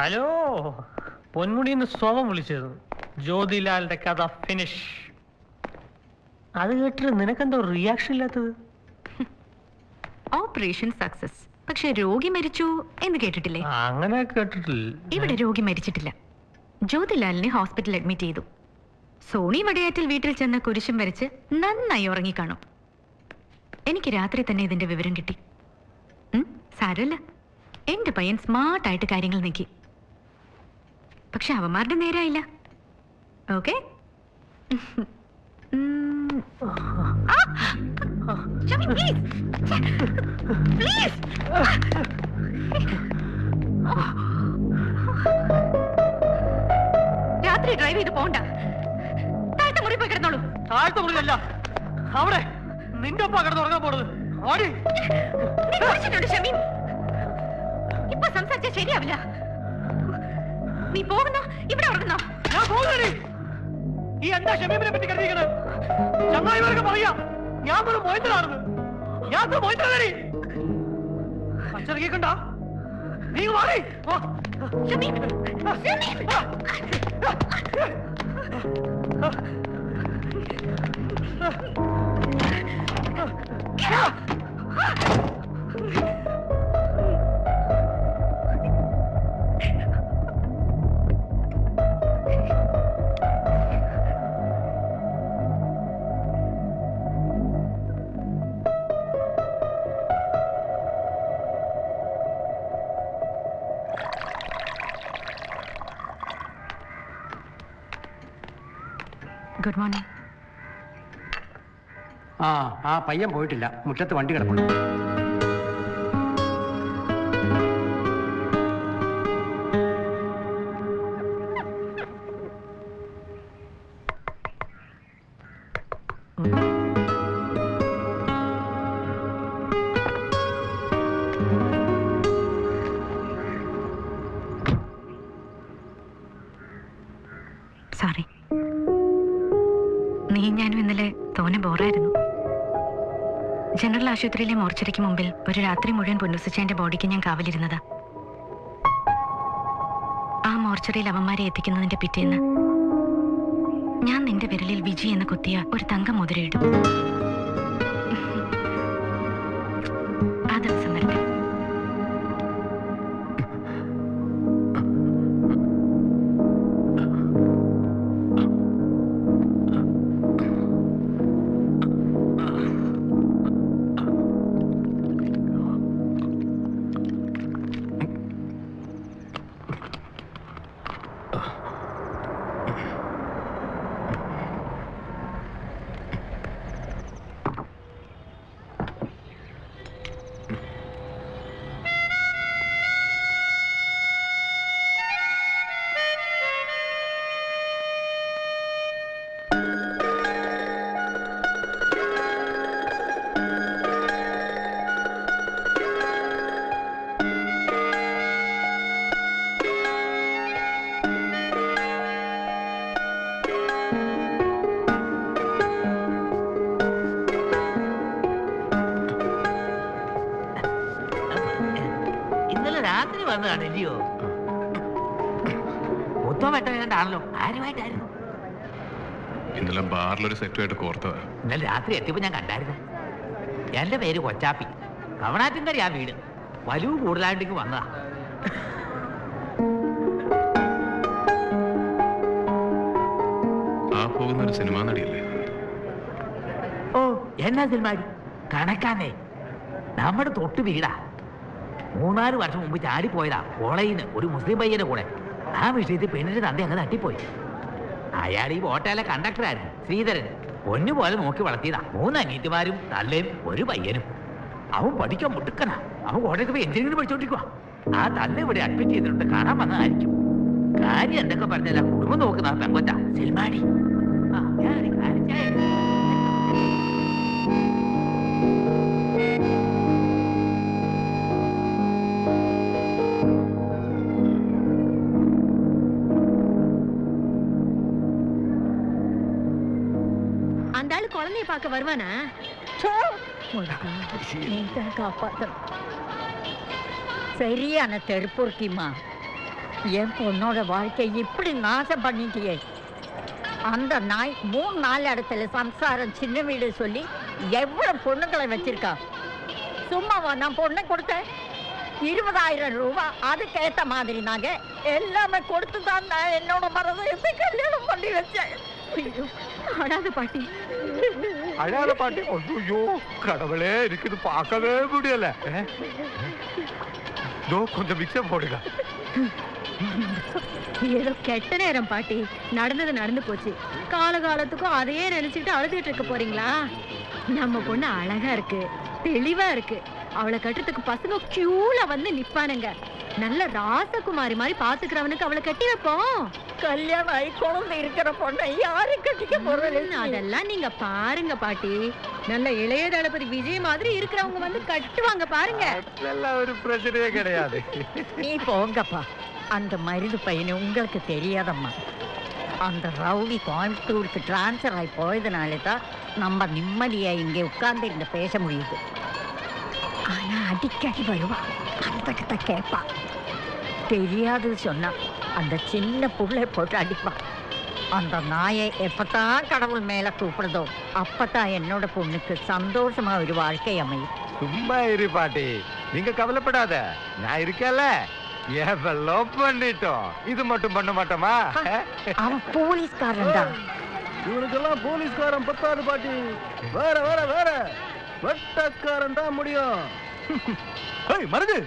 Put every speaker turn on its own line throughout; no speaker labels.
Hello, പൊന്മുടിന്ന് സ്വയം വിളിച്ചത്. ജ്യോതിലാലിന്റെ കഥ ഫിനിഷ്. അത് കേട്ടിട്ട് നിനക്കെന്തോ റിയാക്ഷൻ ഇല്ലാത്തത്?
ഓപ്പറേഷൻ സക്സസ്, പക്ഷെ രോഗി മരിച്ചു എന്ന് കേട്ടിട്ടില്ലേ?
അങ്ങനെ കേട്ടിട്ടില്ല.
ഇവിടെ രോഗി മരിച്ചിട്ടില്ല. ജ്യോതിലാലിനെ ഹോസ്പിറ്റലിൽ അഡ്മിറ്റ് ചെയ്തു. സോണി വടയാറ്റിൽ വീട്ടിൽ ചെന്ന് കുരിശും വരച്ച് നന്നായി ഉറങ്ങിക്കാണും. എനിക്ക് രാത്രി തന്നെ ഇതിന്റെ വിവരം കിട്ടി. സാരല്ല, എന്റെ പയ്യൻ സ്മാർട്ടായിട്ട് കാര്യങ്ങൾ നീക്കി. പക്ഷെ അവന്മാരുടെ നേരായില്ല. ഓക്കെ, രാത്രി ഡ്രൈവ് ചെയ്ത് പോണ്ട. താഴത്തെ മുറി പോയി കിടന്നോളൂ.
താഴത്തെ മുറിയല്ല, അവിടെ നിന്റെ ഒപ്പം കിടന്ന് ഉറങ്ങാൻ പോണത്.
ഷമീൻ, ഇപ്പൊ സംസാരിച്ചാൽ ശരിയാവില്ല. നീ പോകുന്നോ ഇവിടെ ഉറങ്ങുന്നോ?
ഞാൻ പോകുന്നേ. ഈ എന്താ ഷമീമിനെ പറ്റി കരുതിയിരിക്കണത്? ചങ്ങായിമാരൊക്കെ പറയാ ഞാൻ ഒരു മൊയ്തലാണെന്ന്. ഞാൻ മൊയ്തലി അച്ചറിയിക്കണ്ട. നീ മാറി.
Good morning.
ആ പയ്യൻ പോയിട്ടില്ല, മുറ്റത്ത് വണ്ടി കിടപ്പുണ്ട്.
സോറി, നീ ഞാനും ഇന്നലെ തോനെ ബോറായിരുന്നു. ജനറൽ ആശുപത്രിയിലെ മോർച്ചറിക്ക് മുമ്പിൽ ഒരു രാത്രി മുഴുവൻ പൊന്നുസിച്ചതിന്റെ ബോഡിക്ക് ഞാൻ കാവലിരുന്നതാ. ആ മോർച്ചറിയിൽ അവന്മാരെ എത്തിക്കുന്നതിന്റെ പിറ്റേന്ന് ഞാൻ നിന്റെ വിരലിൽ വിജി എന്ന് കുത്തിയ ഒരു തങ്ക മുദ്രയിടും. ആ ദിവസം വരട്ടെ.
രാത്രി വന്നു കാണില്ലയോ? മൊത്തം വെട്ടവേണ്ടാണല്ലോ. ആരുമായിട്ടായിരുന്നു?
ഇന്നലെ ബാറിലൊരു സെറ്റുമായിട്ട് കോർത്തതാ.
ഇന്നലെ രാത്രി എത്തിയപ്പോ ഞാൻ കണ്ടായിരുന്നു. എന്റെ പേര് കൊച്ചാപ്പി, കവണാറ്റിൻകര ആ വീട്. വലുവ് കൂടുതലായിട്ടേക്ക് വന്നതാ.
ആ പോകുന്നൊരു സിനിമാ നടിയല്ലേ?
ഓ, എന്നാ സിനിമാടി? കണക്കാന്നേ, നമ്മുടെ തൊട്ട് വീടാ. 3-4 വർഷം മുമ്പ് ചാടിപ്പോയതാ കോളേജിൽ നിന്ന് ഒരു മുസ്ലിം പയ്യന്റെ കൂടെ. ആ വിഷയത്തിൽ പെണ്ണിന്റെ തന്ത അങ്ങ് തട്ടിപ്പോയി. അയാൾ ഈ ബോട്ടയിലെ കണ്ടക്ടറായിരുന്നു, ശ്രീധരൻ. പൊന്നുപോലെ നോക്കി വളർത്തിയതാ. 3 അനിയത്തിമാരും തള്ളയും ഒരു പയ്യനും. അവൻ പഠിക്കാൻ മുട്ടുക്കനാ. അവൻ കോട്ടയത്ത് പോയി എഞ്ചിനീയറിംഗ് പഠിച്ചോണ്ടിരിക്കുവാ. ആ തള്ള ഇവിടെ അഡ്മിറ്റ് ചെയ്തിട്ടുണ്ട്, കാണാൻ വന്നതായിരിക്കും. കാര്യം എന്തൊക്കെ പറഞ്ഞാൽ കുടുംബം നോക്കുന്ന പെങ്കൊച്ച സിൽമാടി.
அந்த ஆளு குழந்தைய பார்க்க வருவானா?
சரியான தெருப்பொருக்கிமா. என் பொண்ணோட வாழ்க்கை இப்படி நாசம் பண்ணிட்டியே. அந்த நாய் 3-4 இடத்துல சம்சாரம் சின்ன வீடு சொல்லி எவ்வளவு பொண்ணுங்களை வச்சிருக்கா. சும்மாவா நான் பொண்ணை கொடுத்தேன்? 20,000 ரூபாய் அதுக்கேற்ற மாதிரி நாங்க எல்லாமே கொடுத்து தான் நான் என்னோட மரதயத்தை கல்யாணம் பண்ணி வச்சேன்.
அழாத பாட்டி.
அழாத பாட்டி. ஐயோ கடவுளே, இருக்குது பார்க்கவே முடியல. கொஞ்சம் மிக்சர் போடுங்க.
ஏதோ கெட்ட நேரம் பாட்டி. நடந்தது நடந்து போச்சு. காலகாலத்துக்கும் அதையே நினைச்சுக்கிட்டு அழுதுகிட்டு இருக்க போறீங்களா? நம்ம பொண்ணு அழகா இருக்கு, தெளிவா இருக்கு. அவளை கட்டுறதுக்கு பசங்க கியூல வந்து நிப்பானுங்க. நல்ல ராசகுமாரி மாதிரி பாத்துக்கிறவனுக்கு அவளை கட்டி வைப்போம்.
கல்யாணம் ஆகி குழந்தை இருக்கிற பொண்ணை யாரு கட்டிக்க போறது?
அதெல்லாம் நீங்க பாருங்க பாட்டி. நல்ல இளைய தளபதி விஜய் மாதிரி இருக்கிறவங்க வந்து கட்டுவாங்க பாருங்க.
அதெல்லாம் ஒரு பிரச்சனையே கிடையாது.
நீ போங்கப்பா. அந்த மருது பையனை உங்களுக்கு தெரியாதம்மா. அந்த ரவுடி கோயம்புத்தூருக்கு டிரான்ஸ்ஃபர் ஆகி போயதுனால தான் நம்ம நிம்மதியா இங்கே உட்கார்ந்து இங்க பேச முடியுது. ஆனா அடிக்கடி வருவா, அந்த கிட்ட கேட்பா. தெரியாது சொன்னா அந்த சின்ன புள்ளை போட்டு அடிப்பா. அந்த நாயை எப்பதான் கடவுள் மேல கூப்பிடுதோ அப்பதான் என்னோட பொண்ணுக்கு சந்தோஷமா ஒரு வாழ்க்கை அமையும்.
சும்மா இரு பாட்டி, நீங்க கவலைப்படாத, நான் இருக்கேன்ல. லவ் பண்ணிட்டோம், இது மட்டும் பண்ண மாட்டோமா?
அவன் போலீஸ்காரன் தான்.
இவனுக்கெல்லாம் போலீஸ்காரன் பத்தாது பாட்டி. வேற வேற வேற வெட்டக்காரன் தான் முடியும். மருது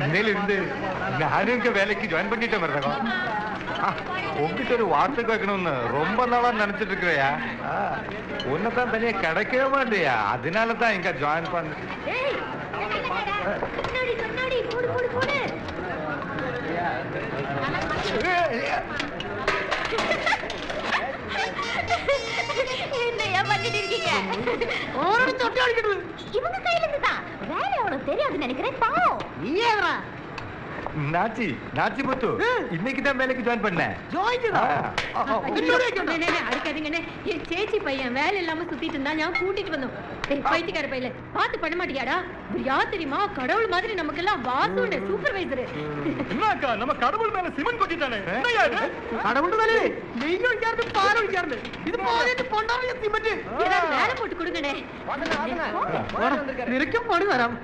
இன்னையில இருந்து நானும் இங்க வேலைக்கு ஜாயின் பண்ணிட்டேன் மருதகம். உங்ககிட்ட ஒரு வார்த்தை கேட்கணும்னு ரொம்ப நாளா நினைச்சிட்டு இருக்கிறையா. உன்னதான் தனியா கிடைக்கவே மாட்டியா, அதனாலதான் இங்க ஜாயின் பண்ண.
என்னையா பண்ணிட்டு இருக்கீங்க? இவங்க கையில இருந்துதான் வேலை அவனுக்கு தெரியாதுன்னு நினைக்கிறேன். பாவம்.
நாச்சி நாச்சி முத்து இன்னைக்கு தான் வேலைக்கு ஜாயின் பண்ணேன்.
அடிக்காதீங்கண்ணே. என் சேச்சி பையன் வேலை இல்லாம சுத்திட்டு இருந்தா நான் கூட்டிட்டு வந்தோம். பைத்தியக்கார பையில பார்த்து பண்ண மாட்டியாடா? யார் தெரியுமா? கடவுள் மாதிரி நமக்கெல்லாம் வாசுண்ட சூப்பர்வைசர்.
என்னக்கா நம்ம கடவுள் மேல சிமெண்ட் கொட்டிட்டானே. கடவுள் மேலே நீங்க இங்க பாரு இங்க இது போயிட்டு பொண்டாரியா சிமெண்ட்.
ஏதாவது வேலை போட்டு கொடுங்கண்ணே.
நிறுக்க போடு வரோம்.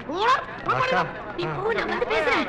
நீ போ, நான் வந்து பேசுறேன்.